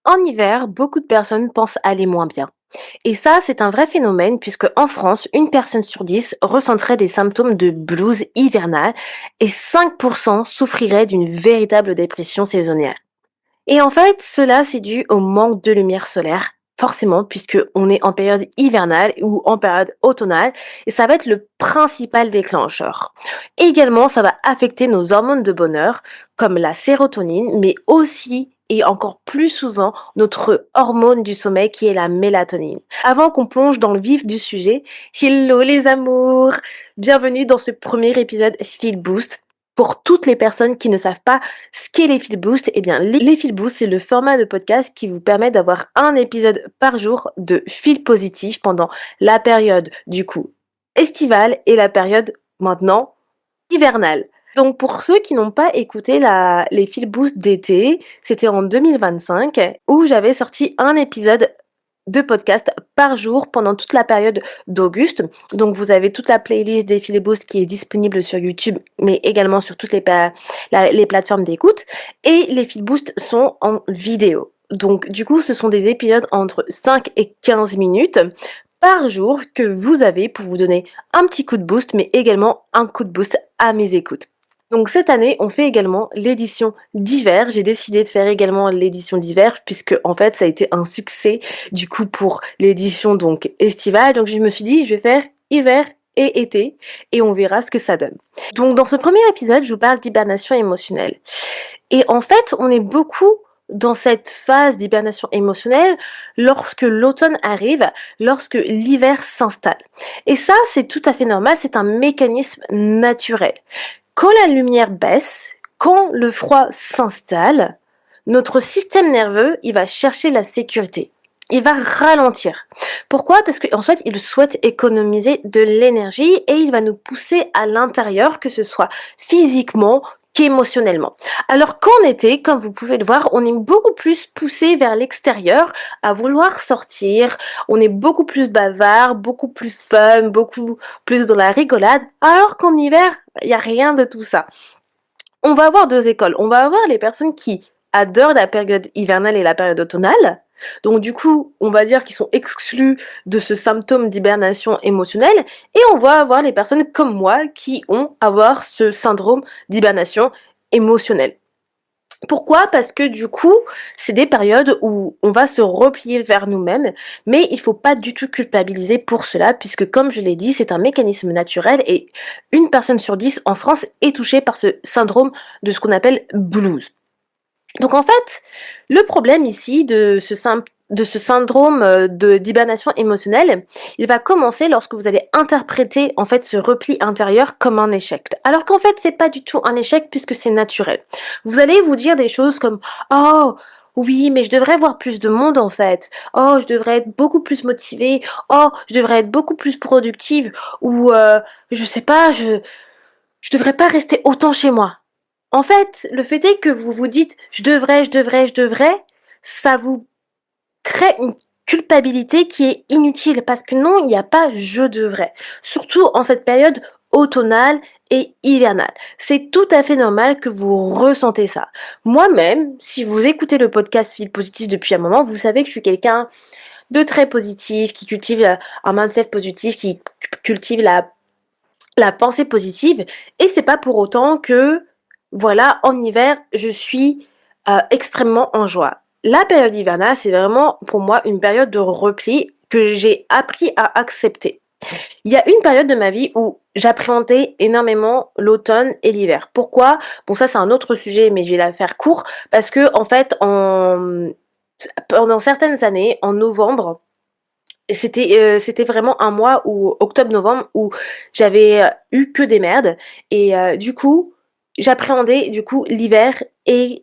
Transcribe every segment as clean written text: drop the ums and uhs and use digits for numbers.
En hiver, beaucoup de personnes pensent aller moins bien. Et ça, c'est un vrai phénomène puisque en France, une personne sur 10 ressentirait des symptômes de blues hivernal et 5% souffriraient d'une véritable dépression saisonnière. Et en fait, cela, c'est dû au manque de lumière solaire, forcément, puisque on est en période hivernale ou en période automnale, et ça va être le principal déclencheur. Également, ça va affecter nos hormones de bonheur, comme la sérotonine, mais aussi et encore plus souvent notre hormone du sommeil qui est la mélatonine. Avant qu'on plonge dans le vif du sujet, hello les amours! Bienvenue dans ce premier épisode Feel Boost. Pour toutes les personnes qui ne savent pas ce qu'est les Feel Boost, eh bien, les Feel Boost, c'est le format de podcast qui vous permet d'avoir un épisode par jour de feel positif pendant la période, du coup, estivale et la période, maintenant, hivernale. Donc, pour ceux qui n'ont pas écouté les Feel Boost d'été, c'était en 2025 où j'avais sorti un épisode de podcast par jour pendant toute la période d'Auguste. Donc vous avez toute la playlist des Feel Boost qui est disponible sur YouTube, mais également sur toutes les plateformes d'écoute. Et les Feel Boost sont en vidéo. Donc du coup, ce sont des épisodes entre 5 et 15 minutes par jour que vous avez pour vous donner un petit coup de boost, mais également un coup de boost à mes écoutes. Donc cette année, on fait également l'édition d'hiver. J'ai décidé de faire également l'édition d'hiver puisque en fait ça a été un succès du coup pour l'édition donc estivale. Donc je me suis dit je vais faire hiver et été et on verra ce que ça donne. Donc dans ce premier épisode, je vous parle d'hibernation émotionnelle. Et en fait, on est beaucoup dans cette phase d'hibernation émotionnelle lorsque l'automne arrive, lorsque l'hiver s'installe. Et ça, c'est tout à fait normal, c'est un mécanisme naturel. Quand la lumière baisse, quand le froid s'installe, notre système nerveux, il va chercher la sécurité. Il va ralentir. Pourquoi? Parce qu'en fait, il souhaite économiser de l'énergie et il va nous pousser à l'intérieur, que ce soit physiquement qu'émotionnellement. Alors qu'en été, comme vous pouvez le voir, on est beaucoup plus poussé vers l'extérieur, à vouloir sortir, on est beaucoup plus bavard, beaucoup plus fun, beaucoup plus dans la rigolade, alors qu'en hiver, il n'y a rien de tout ça. On va avoir deux écoles. On va avoir les personnes qui adorent la période hivernale et la période automnale. Donc du coup, on va dire qu'ils sont exclus de ce symptôme d'hibernation émotionnelle. Et on va avoir les personnes comme moi qui ont avoir ce syndrome d'hibernation émotionnelle. Pourquoi? Parce que du coup, c'est des périodes où on va se replier vers nous-mêmes, mais il faut pas du tout culpabiliser pour cela, puisque comme je l'ai dit, c'est un mécanisme naturel et une personne sur 10 en France est touchée par ce syndrome de ce qu'on appelle blues. Donc en fait, le problème ici de ce syndrome d'hibernation émotionnelle, il va commencer lorsque vous allez interpréter en fait ce repli intérieur comme un échec. Alors qu'en fait, c'est pas du tout un échec puisque c'est naturel. Vous allez vous dire des choses comme oh oui, mais je devrais voir plus de monde en fait. Oh, je devrais être beaucoup plus motivée. Oh, je devrais être beaucoup plus productive. Ou je sais pas, je devrais pas rester autant chez moi. En fait, le fait est que vous vous dites je devrais, ça vous crée une culpabilité qui est inutile parce que non, il n'y a pas je devrais. Surtout en cette période automnale et hivernale. C'est tout à fait normal que vous ressentez ça. Moi-même, si vous écoutez le podcast Feel Positif depuis un moment, vous savez que je suis quelqu'un de très positif, qui cultive un mindset positif, qui cultive la pensée positive. Et c'est pas pour autant que voilà, en hiver, je suis extrêmement en joie. La période hivernale, c'est vraiment pour moi une période de repli que j'ai appris à accepter. Il y a une période de ma vie où j'appréhendais énormément l'automne et l'hiver. Pourquoi? Bon, ça c'est un autre sujet, mais je vais la faire court parce que en fait, pendant certaines années, en novembre, c'était vraiment un mois où octobre-novembre où j'avais eu que des merdes et du coup j'appréhendais du coup l'hiver et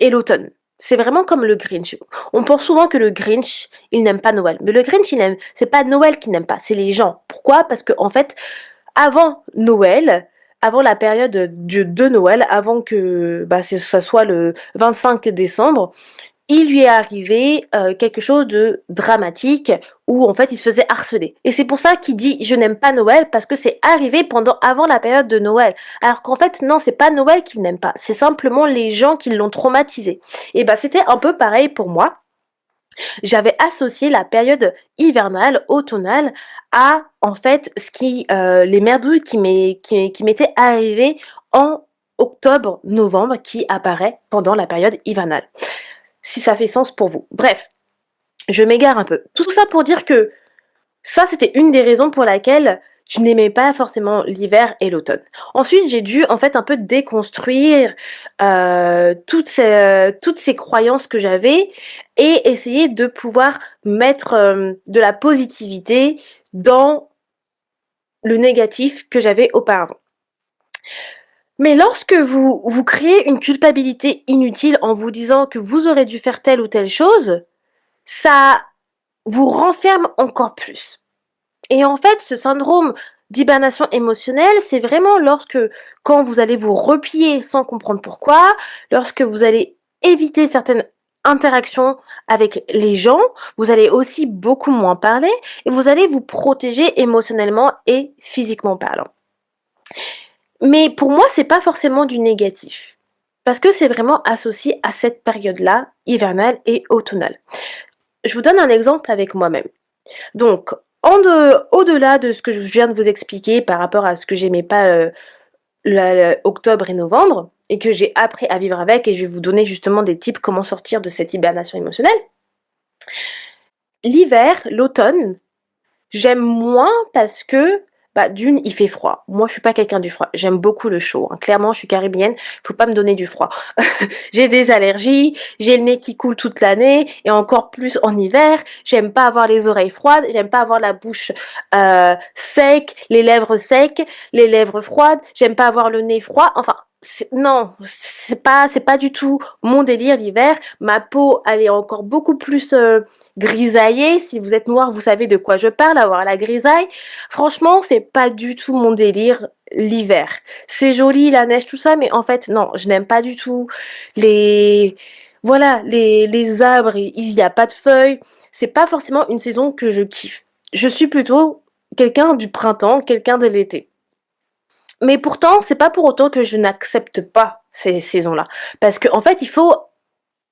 l'automne. C'est vraiment comme le Grinch. On pense souvent que le Grinch, il n'aime pas Noël. Mais le Grinch, c'est pas Noël qu'il n'aime pas, c'est les gens. Pourquoi? Parce que, en fait, avant Noël, avant la période de Noël, avant que, ça soit le 25 décembre, il lui est arrivé quelque chose de dramatique où en fait il se faisait harceler. Et c'est pour ça qu'il dit je n'aime pas Noël parce que c'est arrivé avant la période de Noël. Alors qu'en fait non, c'est pas Noël qu'il n'aime pas, c'est simplement les gens qui l'ont traumatisé. Et ben c'était un peu pareil pour moi. J'avais associé la période hivernale, automnale, à en fait les merdouilles qui m'étaient arrivées en octobre, novembre, qui apparaît pendant la période hivernale. Si ça fait sens pour vous. Bref, je m'égare un peu. Tout ça pour dire que ça, c'était une des raisons pour laquelle je n'aimais pas forcément l'hiver et l'automne. Ensuite, j'ai dû en fait un peu déconstruire toutes ces croyances que j'avais et essayer de pouvoir mettre de la positivité dans le négatif que j'avais auparavant. Mais lorsque vous créez une culpabilité inutile en vous disant que vous aurez dû faire telle ou telle chose, ça vous renferme encore plus. Et en fait, ce syndrome d'hibernation émotionnelle, c'est vraiment quand vous allez vous replier sans comprendre pourquoi, lorsque vous allez éviter certaines interactions avec les gens, vous allez aussi beaucoup moins parler et vous allez vous protéger émotionnellement et physiquement parlant. Mais pour moi, c'est pas forcément du négatif. Parce que c'est vraiment associé à cette période-là, hivernale et automnale. Je vous donne un exemple avec moi-même. Donc, au-delà de ce que je viens de vous expliquer par rapport à ce que j'aimais pas octobre et novembre, et que j'ai appris à vivre avec, et je vais vous donner justement des tips comment sortir de cette hibernation émotionnelle. L'hiver, l'automne, j'aime moins parce que, d'une, il fait froid. Moi, je suis pas quelqu'un du froid. J'aime beaucoup le chaud. Hein. Clairement, je suis caribéenne. Faut pas me donner du froid. J'ai des allergies. J'ai le nez qui coule toute l'année et encore plus en hiver. J'aime pas avoir les oreilles froides. J'aime pas avoir la bouche sec, les lèvres froides. J'aime pas avoir le nez froid. Enfin, non, c'est pas du tout mon délire l'hiver. Ma peau, elle est encore beaucoup plus grisaillée. Si vous êtes noir, vous savez de quoi je parle, avoir la grisaille. Franchement, c'est pas du tout mon délire l'hiver. C'est joli, la neige, tout ça, mais en fait, non, je n'aime pas du tout les arbres, il n'y a pas de feuilles. C'est pas forcément une saison que je kiffe. Je suis plutôt quelqu'un du printemps, quelqu'un de l'été. Mais pourtant, c'est pas pour autant que je n'accepte pas ces saisons-là. Parce qu'en fait, il faut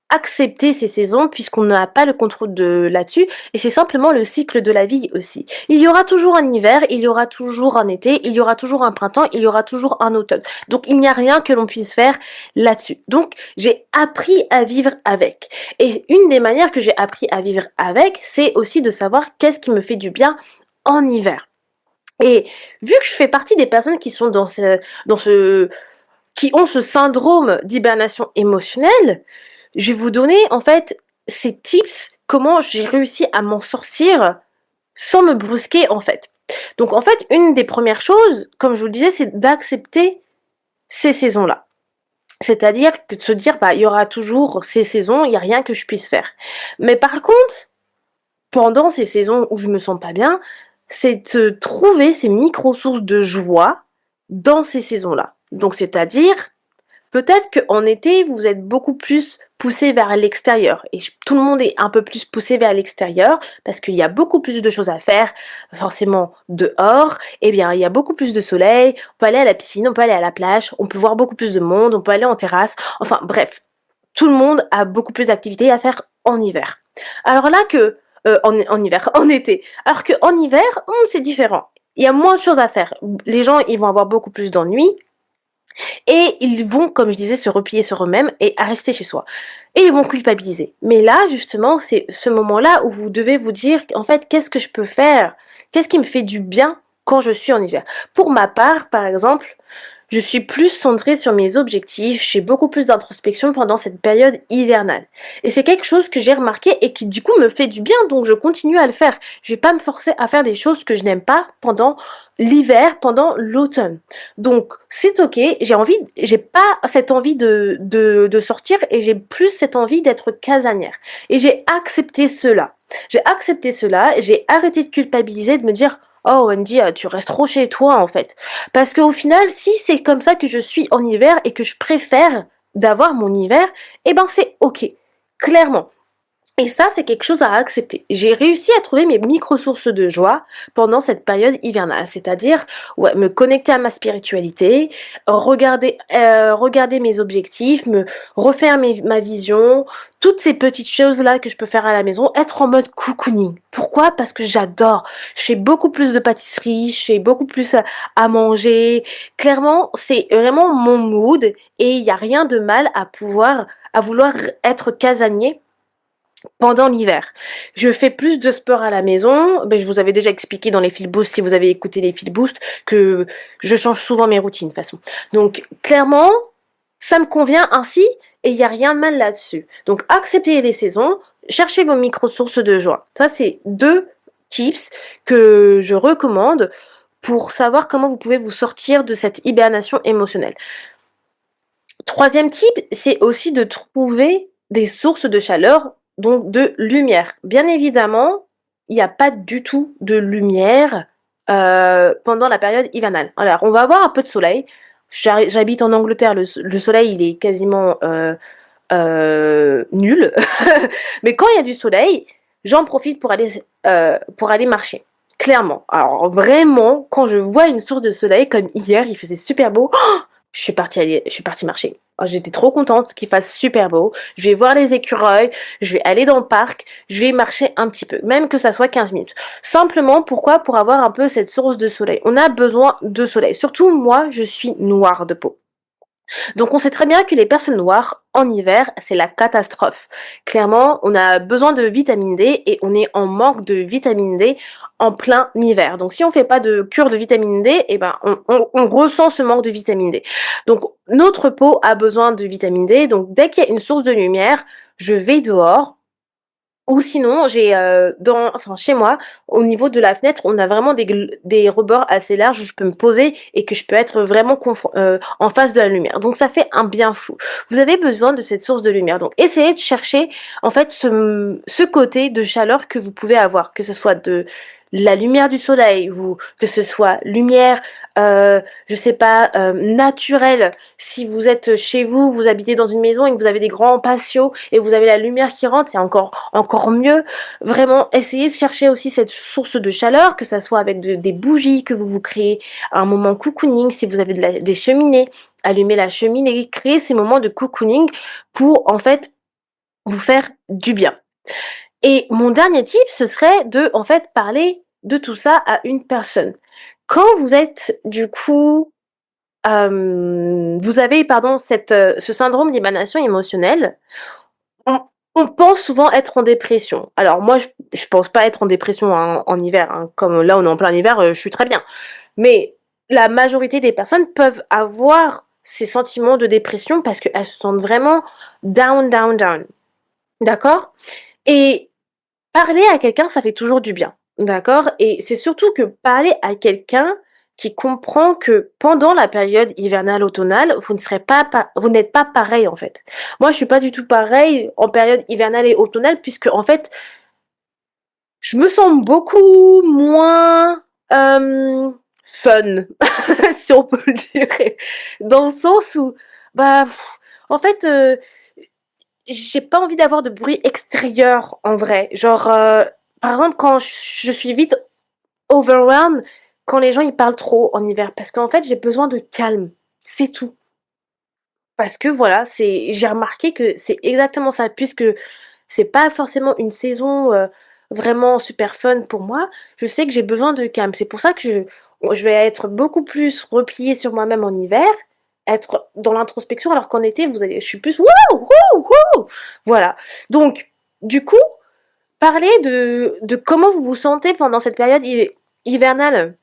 accepter ces saisons puisqu'on n'a pas le contrôle là-dessus et c'est simplement le cycle de la vie aussi. Il y aura toujours un hiver, il y aura toujours un été, il y aura toujours un printemps, il y aura toujours un automne. Donc il n'y a rien que l'on puisse faire là-dessus. Donc j'ai appris à vivre avec. Et une des manières que j'ai appris à vivre avec, c'est aussi de savoir qu'est-ce qui me fait du bien en hiver. Et vu que je fais partie des personnes qui sont qui ont ce syndrome d'hibernation émotionnelle, je vais vous donner en fait ces tips, comment j'ai réussi à m'en sortir sans me brusquer en fait. Donc en fait, une des premières choses, comme je vous le disais, c'est d'accepter ces saisons-là. C'est-à-dire que de se dire, il y aura toujours ces saisons, il n'y a rien que je puisse faire. Mais par contre, pendant ces saisons où je me sens pas bien, c'est de trouver ces micro-sources de joie dans ces saisons-là. Donc c'est-à-dire, peut-être qu'en été, vous êtes beaucoup plus poussé vers l'extérieur. Et tout le monde est un peu plus poussé vers l'extérieur parce qu'il y a beaucoup plus de choses à faire, forcément dehors. Eh bien, il y a beaucoup plus de soleil. On peut aller à la piscine, on peut aller à la plage, on peut voir beaucoup plus de monde, on peut aller en terrasse. Enfin, bref, tout le monde a beaucoup plus d'activités à faire en hiver. Alors là que en hiver, en été. Alors qu'en hiver, c'est différent. Il y a moins de choses à faire. Les gens, ils vont avoir beaucoup plus d'ennuis. Et ils vont, comme je disais, se replier sur eux-mêmes et à rester chez soi. Et ils vont culpabiliser. Mais là, justement, c'est ce moment-là où vous devez vous dire, en fait, qu'est-ce que je peux faire? Qu'est-ce qui me fait du bien quand je suis en hiver? Pour ma part, par exemple, je suis plus centrée sur mes objectifs, j'ai beaucoup plus d'introspection pendant cette période hivernale. Et c'est quelque chose que j'ai remarqué et qui du coup me fait du bien, donc je continue à le faire. Je vais pas me forcer à faire des choses que je n'aime pas pendant l'hiver, pendant l'automne. Donc c'est ok, j'ai pas cette envie de sortir et j'ai plus cette envie d'être casanière. Et j'ai accepté cela. J'ai arrêté de culpabiliser, de me dire oh Wendy, tu restes trop chez toi en fait. Parce qu'au final, si c'est comme ça que je suis en hiver et que je préfère d'avoir mon hiver, eh ben c'est ok. clairement. Et ça, c'est quelque chose à accepter. J'ai réussi à trouver mes micro-sources de joie pendant cette période hivernale, c'est-à-dire ouais, me connecter à ma spiritualité, regarder mes objectifs, me refaire ma vision, toutes ces petites choses-là que je peux faire à la maison, être en mode cocooning. Pourquoi? Parce que j'adore. Je fais beaucoup plus de pâtisserie, je fais beaucoup plus à manger. Clairement, c'est vraiment mon mood et il n'y a rien de mal à vouloir être casanier pendant l'hiver. Je fais plus de sport à la maison. Ben, je vous avais déjà expliqué dans les fil boost, si vous avez écouté les fil boost, que je change souvent mes routines de toute façon. Donc, clairement, ça me convient ainsi et il n'y a rien de mal là-dessus. Donc, acceptez les saisons, cherchez vos micro-sources de joie. Ça, c'est 2 tips que je recommande pour savoir comment vous pouvez vous sortir de cette hibernation émotionnelle. 3e type, c'est aussi de trouver des sources de chaleur, donc de lumière. Bien évidemment, il n'y a pas du tout de lumière pendant la période hivernale. Alors, on va avoir un peu de soleil. J'habite en Angleterre, le soleil, il est quasiment nul. Mais quand il y a du soleil, j'en profite pour aller marcher. Clairement. Alors vraiment, quand je vois une source de soleil, comme hier, il faisait super beau, je suis partie marcher. Oh, j'étais trop contente qu'il fasse super beau. Je vais voir les écureuils, je vais aller dans le parc, je vais marcher un petit peu, même que ça soit 15 minutes. Simplement, pourquoi? Pour avoir un peu cette source de soleil. On a besoin de soleil. Surtout moi, je suis noire de peau. Donc on sait très bien que les personnes noires, en hiver, c'est la catastrophe. Clairement, on a besoin de vitamine D et on est en manque de vitamine D en plein hiver. Donc si on fait pas de cure de vitamine D, eh ben on ressent ce manque de vitamine D. Donc notre peau a besoin de vitamine D. Donc dès qu'il y a une source de lumière, je vais dehors, ou sinon, chez moi, au niveau de la fenêtre, on a vraiment des rebords assez larges où je peux me poser et que je peux être vraiment en face de la lumière. Donc ça fait un bien fou. Vous avez besoin de cette source de lumière. Donc essayez de chercher en fait ce côté de chaleur que vous pouvez avoir, que ce soit de la lumière du soleil ou que ce soit lumière, je sais pas, naturelle. Si vous êtes chez vous, vous habitez dans une maison et que vous avez des grands patios et vous avez la lumière qui rentre, c'est encore mieux. Vraiment, essayez de chercher aussi cette source de chaleur, que ça soit avec des bougies que vous créez, un moment cocooning, si vous avez des cheminées, allumez la cheminée, créez ces moments de cocooning pour en fait vous faire du bien. Et mon dernier tip, ce serait de en fait parler de tout ça à une personne. Quand vous êtes du coup vous avez pardon ce syndrome d'hibernation émotionnelle, on on pense souvent être en dépression. Alors moi je pense pas être en dépression en hiver, hein, comme là on est en plein hiver, je suis très bien. Mais la majorité des personnes peuvent avoir ces sentiments de dépression parce qu'elles se sentent vraiment down, down, down. D'accord? Et parler à quelqu'un, ça fait toujours du bien, d'accord? Et c'est surtout que parler à quelqu'un qui comprend que pendant la période hivernale, automnale, vous n'êtes pas pareil, en fait. Moi, je suis pas du tout pareil en période hivernale et automnale puisque, en fait, je me sens beaucoup moins, fun, si on peut le dire. Dans le sens où, bah, en fait, j'ai pas envie d'avoir de bruit extérieur en vrai. Genre, par exemple, quand je suis vite overwhelmed, quand les gens ils parlent trop en hiver, parce qu'en fait j'ai besoin de calme, c'est tout. Parce que voilà, j'ai remarqué que c'est exactement ça, puisque c'est pas forcément une saison vraiment super fun pour moi. Je sais que j'ai besoin de calme. C'est pour ça que je vais être beaucoup plus repliée sur moi-même en hiver, être dans l'introspection, alors qu'en été, je suis plus wouh, wouh, wouh. Voilà. Donc, du coup, parler de comment vous vous sentez pendant cette période hivernale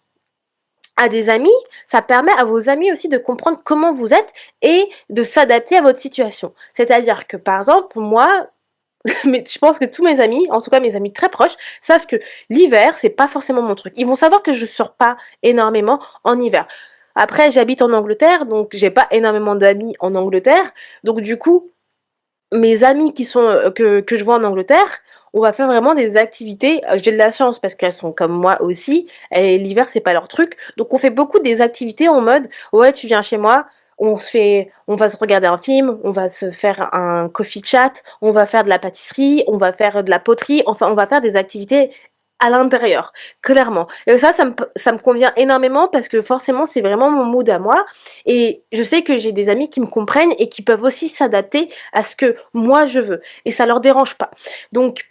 à des amis, ça permet à vos amis aussi de comprendre comment vous êtes et de s'adapter à votre situation. C'est-à-dire que, par exemple, moi, mais je pense que tous mes amis, en tout cas mes amis très proches, savent que l'hiver, c'est pas forcément mon truc. Ils vont savoir que je sors pas énormément en hiver. Après, j'habite en Angleterre, donc j'ai pas énormément d'amis en Angleterre. Donc du coup, mes amis que je vois en Angleterre, on va faire vraiment des activités. J'ai de la chance parce qu'elles sont comme moi aussi. Et l'hiver, c'est pas leur truc. Donc on fait beaucoup des activités en mode, ouais, tu viens chez moi, on va se regarder un film, on va se faire un coffee chat, on va faire de la pâtisserie, on va faire de la poterie, enfin, on va faire des activités à l'intérieur, clairement. Et ça me convient énormément parce que forcément, c'est vraiment mon mood à moi. Et je sais que j'ai des amis qui me comprennent et qui peuvent aussi s'adapter à ce que moi je veux. Et ça leur dérange pas. Donc,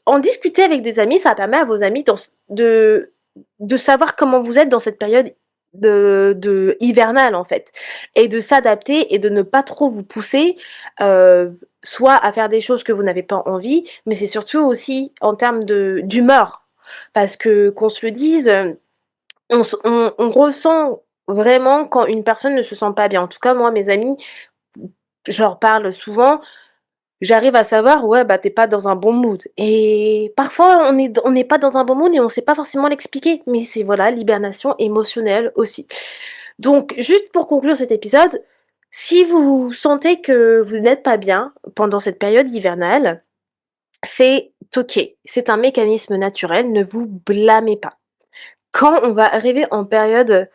en discuter avec des amis, ça permet à vos amis de savoir comment vous êtes dans cette période de hivernale en fait, et de s'adapter et de ne pas trop vous pousser, soit à faire des choses que vous n'avez pas envie, mais c'est surtout aussi en termes de d'humeur. Parce que qu'on se le dise, on ressent vraiment quand une personne ne se sent pas bien. En tout cas, moi, mes amis, je leur parle souvent, j'arrive à savoir, ouais, bah, t'es pas dans un bon mood. Et parfois, on n'est pas dans un bon mood et on sait pas forcément l'expliquer. Mais c'est voilà, l'hibernation émotionnelle aussi. Donc, juste pour conclure cet épisode, si vous sentez que vous n'êtes pas bien pendant cette période hivernale, c'est ok. C'est un mécanisme naturel. Ne vous blâmez pas. Quand on va arriver en période,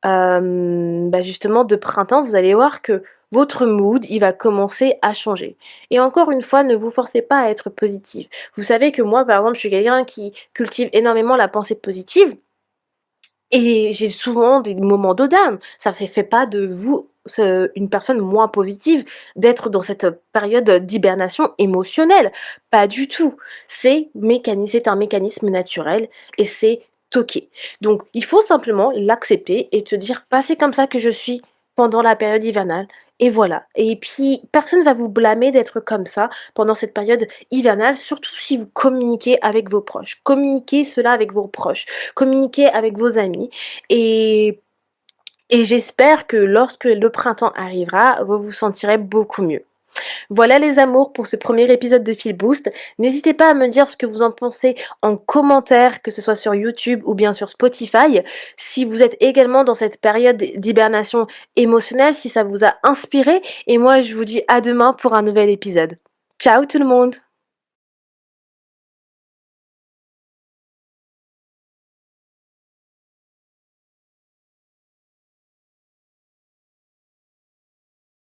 bah, justement de printemps, vous allez voir que votre mood, il va commencer à changer. Et encore une fois, ne vous forcez pas à être positive. Vous savez que moi, par exemple, je suis quelqu'un qui cultive énormément la pensée positive et j'ai souvent des moments de down. Ça fait pas de vous une personne moins positive d'être dans cette période d'hibernation émotionnelle. Pas du tout. C'est un mécanisme naturel et c'est ok. Donc, il faut simplement l'accepter et te dire, bah, c'est comme ça que je suis pendant la période hivernale. Et voilà. Et puis, personne va vous blâmer d'être comme ça pendant cette période hivernale, surtout si vous communiquez avec vos proches. Communiquez cela avec vos proches. Communiquez avec vos amis et j'espère que lorsque le printemps arrivera, vous vous sentirez beaucoup mieux. Voilà les amours pour ce premier épisode de Feel Boost. N'hésitez pas à me dire ce que vous en pensez en commentaire, que ce soit sur YouTube ou bien sur Spotify. Si vous êtes également dans cette période d'hibernation émotionnelle, si ça vous a inspiré. Et moi, je vous dis à demain pour un nouvel épisode. Ciao tout le monde!